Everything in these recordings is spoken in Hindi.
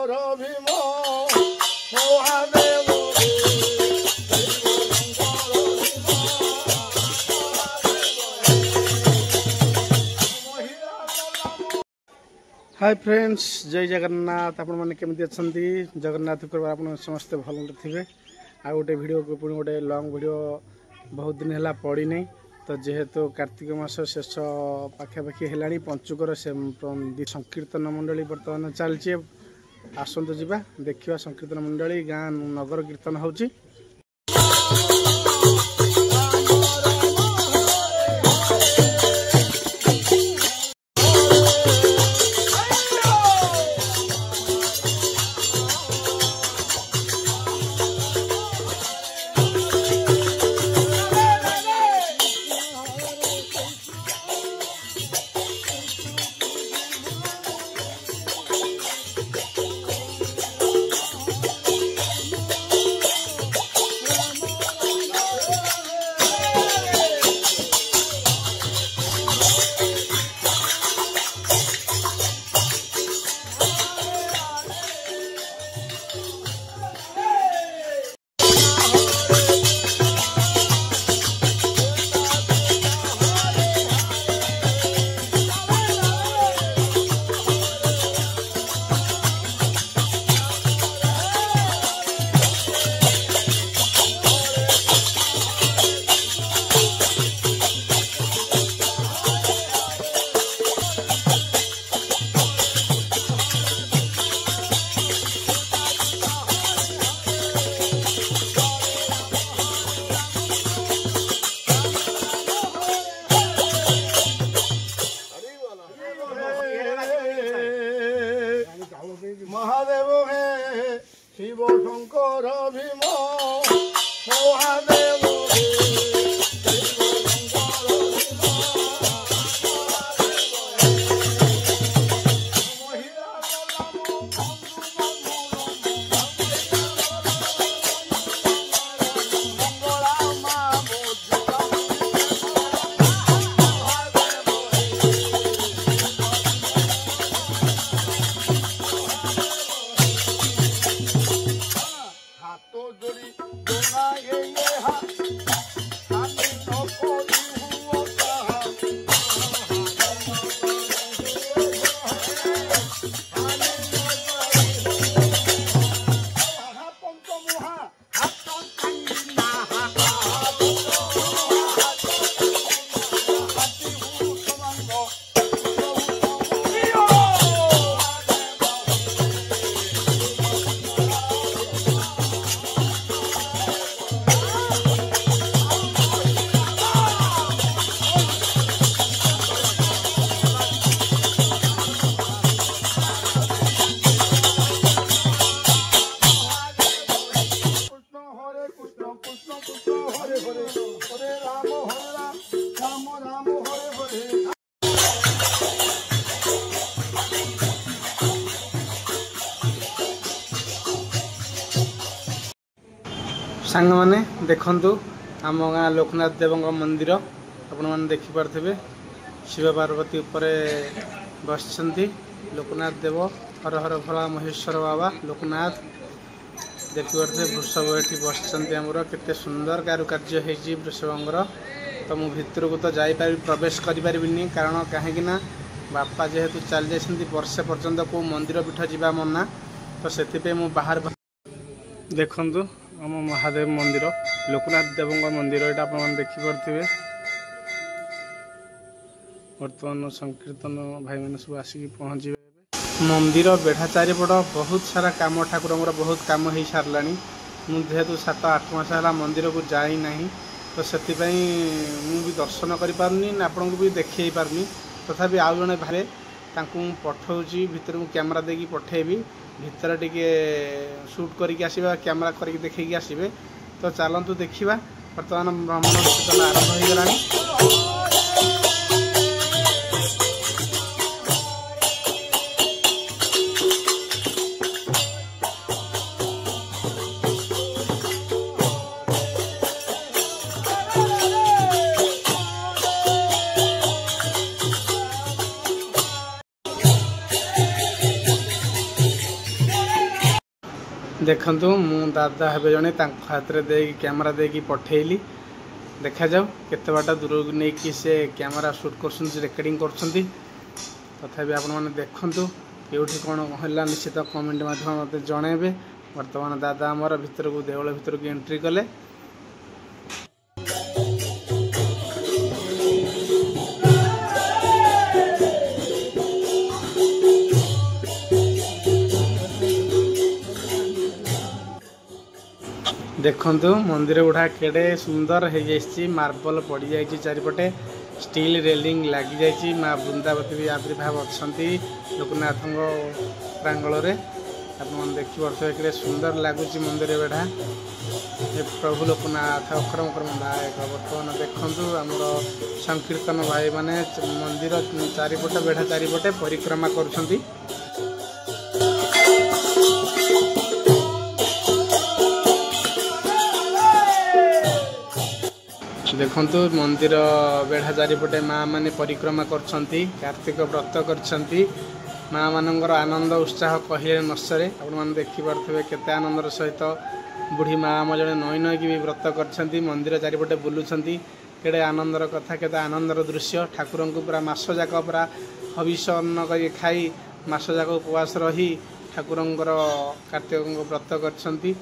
ଶଙ୍କର ଭୀମ ମହାଦେବ हाय फ्रेंड्स जय जगन्नाथ आपण मैंने केमती अच्छा जगन्नाथ कृपा आप समस्ते भल थे आ गोटे वीडियो पुणी गोटे लंग वीडियो बहुत दिन है पड़ी नहीं तो जेहेतु कार्तिक मास शेष पाखापाखि है पंचुकर से संकीर्तन मंडली बर्तमान चलती आसतु जा देखा संकीर्तन मंडली गाँ नगर कीर्तन होची महादेव हे शिव शंकर भीम महादेव सांग मैंने देखु आम गाँ लोकनाथ देव मंदिर आपण मैंने देखिपे शिव पार्वती उपरे बस लोकनाथ देव हर हर भोला महेश्वर बाबा लोकनाथ देखिपे वृषभ ये बस आमर केते सुंदर कारुकार्य होती वृषभंगर तो मु भितर को तो जापारि प्रवेश करें कारण कहीं बापा जेहेतु चल जाती वर्षे पर्यंत को मंदिर पीठ जावा मना तो से बाहर देखु आम महादेव मंदिर लोकनाथ देव मंदिर यहाँ आप देखिपे बर्तमान संकीर्तन भाई मैंने सब आसिक पहुँचे मंदिर बेढ़ा चारिपट बहुत सारा काम ठाकुर बहुत काम हो सारा मुझे 7-8 मास है मंदिर को जाई नहीं तो से भी दर्शन करें आपण को भी देखे पारनी तथापि आउ जड़े भाई पठाऊँगी भितर को कैमेरा देकी पठेबी भितर टिके शूट करके आसवा कैमेरा करके देखिए आसबे तो चलतु देखा बर्तमान भ्रमण कीर्तन आरंभ हो गलानी। देखंतु मु दादा हेबे जणे हाथ में दे कैमरा दे पठेली देखा जाऊ केते बाटा दूर नहीं कि से कैमरा शूट कर रेकर्डिंग कर तथापि आपण मैंने देखंतु केउठी कौन है निश्चित कमेंट माध्यम मत जनइबे। वर्तमान दादा आमर भितर को देवल भितर को एंट्री कले। देखंतु मंदिर गुड़ा केड़े सुंदर हो जाइए मार्बल पड़ जाइए चारिपटे स्टील रेलिंग लगी जाइए। माँ बृंदावती भी आविर्भाव अच्छा लोकनाथ प्रांगण में आप देखिए कि सुंदर लगुच मंदिर बेढ़ा प्रभु लोकनाथ अक्रम क्रमदायक। बर्तमान देखु आमर संकीर्तन भाई माने मंदिर चारिपटे बेढ़ा चारिपटे परिक्रमा करुँच। देखंतु मंदिर बेढ़ा चारिपटे माँ माने परिक्रमा करछंती कार्तिक व्रत करछंती। माँ मानंगर आनंद उत्साह कहिले नसरे आपण माने देखि पारथबे केते आनंदर सहित बुढ़ी माँ आम जड़े नई नई की भी व्रत करछंती मंदिर चारिपटे बुलुछंती। केड़े आनंदर कथा केते आनंदर दृश्य ठाकुर को पूरा मास जाक पूरा हविष अन्न कर खाई मास जाक उपवास रही ठाकुर कार्तिक व्रत करछंती।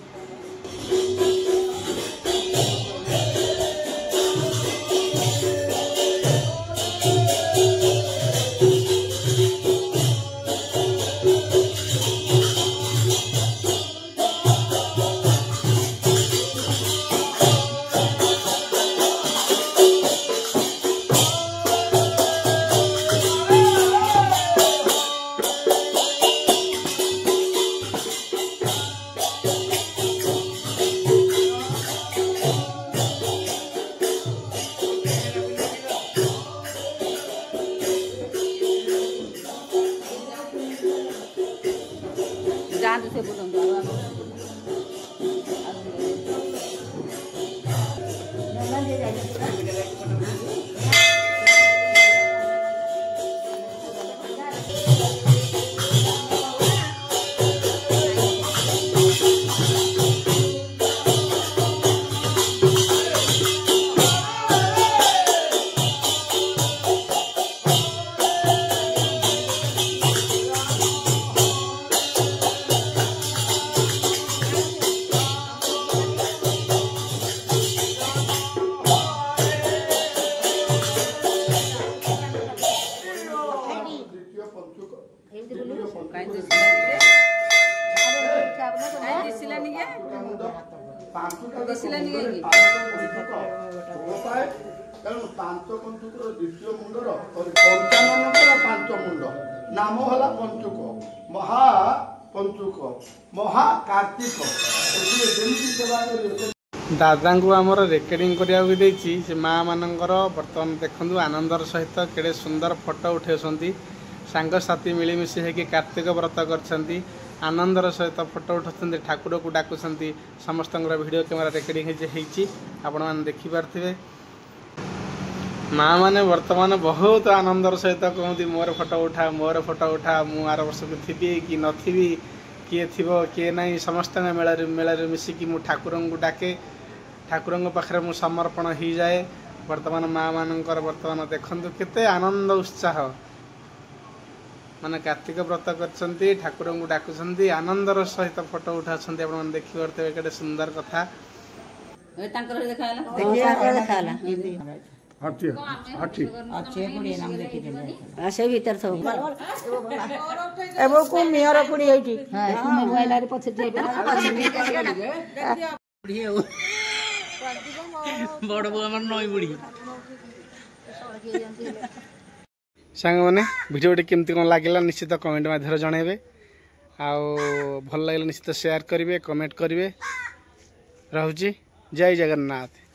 नाम हला पंचुक महा पंचुक महा कार्तिक। दादा को आमर रेकर्डिंग करिया से माँ मानकर बर्तमान देखु आनंदर सहित केड़े सुंदर फोटो उठे सांगसाथी मिलमिशी होगी कार्तिक व्रत कर आनंदर सहित फोटो उठाते ठाकुर को डाकुंट समस्त वीडियो कैमेरा रेकर्डिंग आपण मैंने देखिपारे। माँ मैंने वर्तमान बहुत आनंदर सहित कहते मोर फोटो उठा मु आर वर्ष को थी कि नथी किए थी किए ना समस्त मेल मिसिकी मु ठाकुर को डाके ठाकुर पाखे मु समर्पण हो जाए। वर्तमान माँ मानकर वर्तमान देखु केते आनंद उत्साह माने कार्तिक व्रत करछंती ठाकुर को डाकुछंती आनंदर सहित फोटो उठाछंती। आपण माने देखि परते केते सुंदर कथा तांकर देखाला हटी हटी अच्छे गुडी नाम देखि देले आसे भीतर सब एबो को मियर कुडी होइठी हां मोबाइल रे पछे जेबे बड़ बो हमर नई बुढ़ी सांग माने वीडियो केमती कोन लागला निश्चित कमेंट माध्यम जणाइबे आउ भल लागला निश्चित शेयर करिवे कमेंट करिवे। रहउची जय जगन्नाथ।